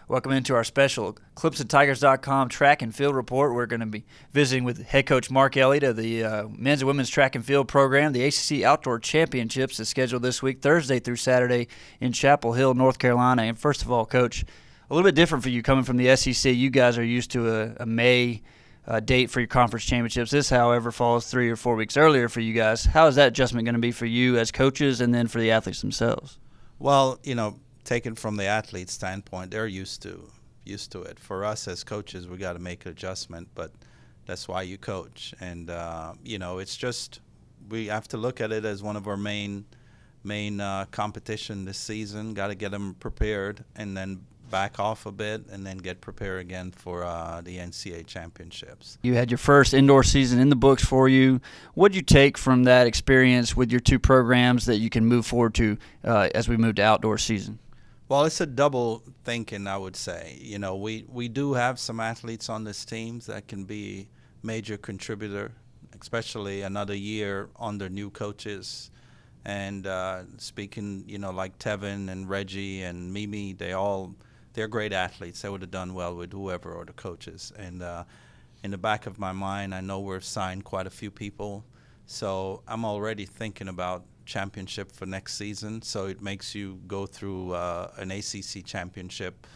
Welcome into our special ClemsonTigers.com track and field report. We're going to be visiting with head coach Mark Elliott of the men's and women's track and field program. The ACC Outdoor Championships is scheduled this week, Thursday through Saturday in Chapel Hill, North Carolina. And first of all, Coach, a little bit different for you coming from the SEC. You guys are used to a May date for your conference championships. This, however, falls 3 or 4 weeks earlier for you guys. How is that adjustment going to be for you as coaches and then for the athletes themselves? Well, taken from the athlete standpoint, they're used to it. For us as coaches, we got to make an adjustment, but that's why you coach. And it's just we have to look at it as one of our main competition this season. Got to get them prepared and then back off a bit and then get prepared again for the NCAA championships. You had your first indoor season in the books for you. What did you take from that experience with your two programs that you can move forward to as we move to outdoor season? Well, it's a double thinking, I would say. We do have some athletes on this team that can be major contributor, especially another year under new coaches. And speaking, like Tevin and Reggie and Mimi, they're great athletes. They would have done well with whoever or the coaches. And in the back of my mind, I know we've signed quite a few people. So I'm already thinking about championship for next season. So it makes you go through an ACC championship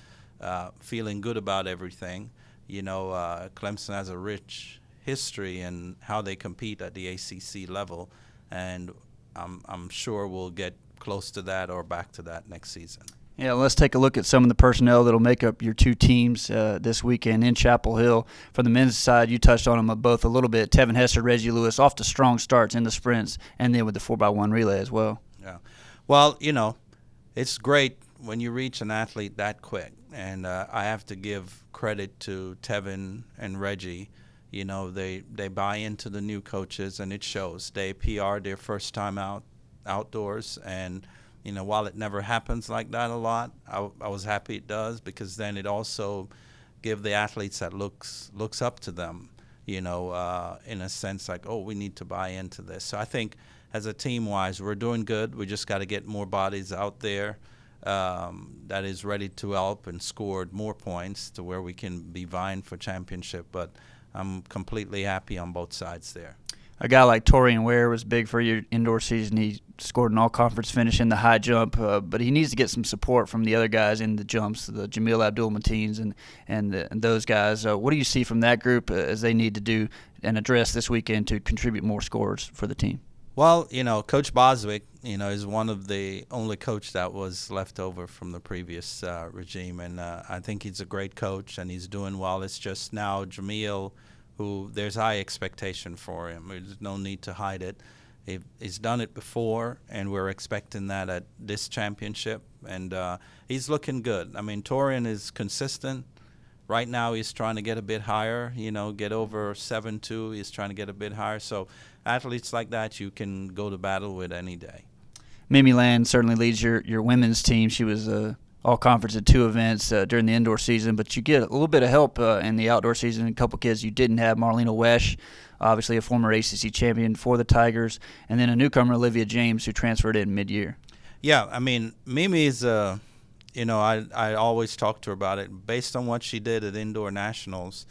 feeling good about everything. Clemson has a rich history in how they compete at the ACC level. And I'm sure we'll get close to that or back to that next season. Yeah, let's take a look at some of the personnel that will make up your two teams this weekend in Chapel Hill. For the men's side, you touched on them both a little bit. Tevin Hester, Reggie Lewis, off to strong starts in the sprints and then with the 4x1 relay as well. Yeah. Well, it's great when you reach an athlete that quick. And I have to give credit to Tevin and Reggie. They buy into the new coaches, and it shows. They PR their first time outdoors, and while it never happens like that a lot, I was happy it does, because then it also give the athletes that looks up to them, in a sense like, oh, we need to buy into this. So I think as a team-wise, we're doing good. We just got to get more bodies out there that is ready to help and score more points to where we can be vying for championship. But I'm completely happy on both sides there. A guy like Torian Ware was big for your indoor season. He scored an all-conference finish in the high jump, but he needs to get some support from the other guys in the jumps, the Jamil Abdul-Mateens and those guys. What do you see from that group as they need to do and address this weekend to contribute more scores for the team? Well, Coach Boswick, is one of the only coach that was left over from the previous regime, and I think he's a great coach and he's doing well. It's just now Jamil, who there's high expectation for him. There's no need to hide it. He's done it before, and we're expecting that at this championship, and he's looking good. I mean, Torian is consistent. Right now he's trying to get a bit higher, get over 7.2. He's trying to get a bit higher. So athletes like that you can go to battle with any day. Mimi Land certainly leads your women's team. She was all-conference at 2 events during the indoor season, but you get a little bit of help in the outdoor season. A couple kids you didn't have, Marlena Wesh, obviously a former ACC champion for the Tigers, and then a newcomer, Olivia James, who transferred in mid-year. Yeah, I mean, Mimi's, I always talk to her about it. Based on what she did at Indoor Nationals,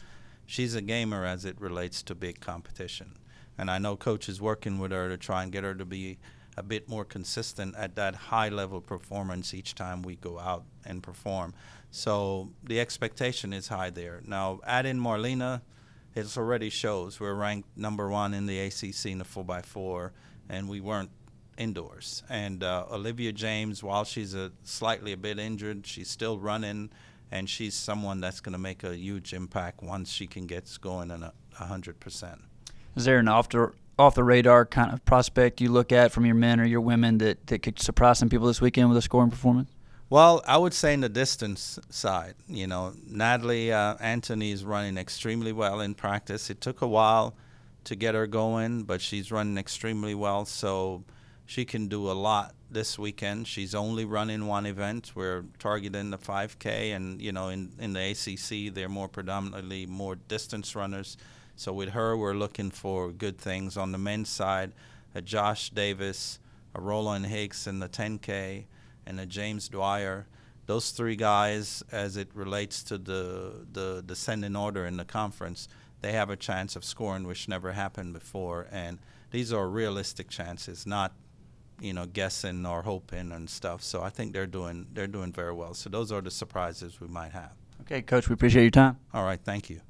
she's a gamer as it relates to big competition. And I know Coach is working with her to try and get her to be a bit more consistent at that high-level performance each time we go out and perform. So the expectation is high there. Now, add in Marlena, it already shows. We're ranked number 1 in the ACC in the 4x4, and we weren't indoors. And Olivia James, while she's slightly a bit injured, she's still running, and she's someone that's going to make a huge impact once she can get going at 100%. Is there an off-the-radar kind of prospect you look at from your men or your women that could surprise some people this weekend with a scoring performance? Well, I would say in the distance side, Natalie Anthony is running extremely well in practice. It took a while to get her going, but she's running extremely well, so she can do a lot this weekend. She's only running one event. We're targeting the 5K, and, in the ACC, they're predominantly more distance runners. So with her, we're looking for good things. On the men's side, a Josh Davis, a Roland Hicks in the 10K, and a James Dwyer. those three guys, as it relates to the descending order in the conference, they have a chance of scoring, which never happened before. And these are realistic chances, not guessing or hoping and stuff. So I think they're doing very well. So those are the surprises we might have. Okay, Coach, we appreciate your time. All right, thank you.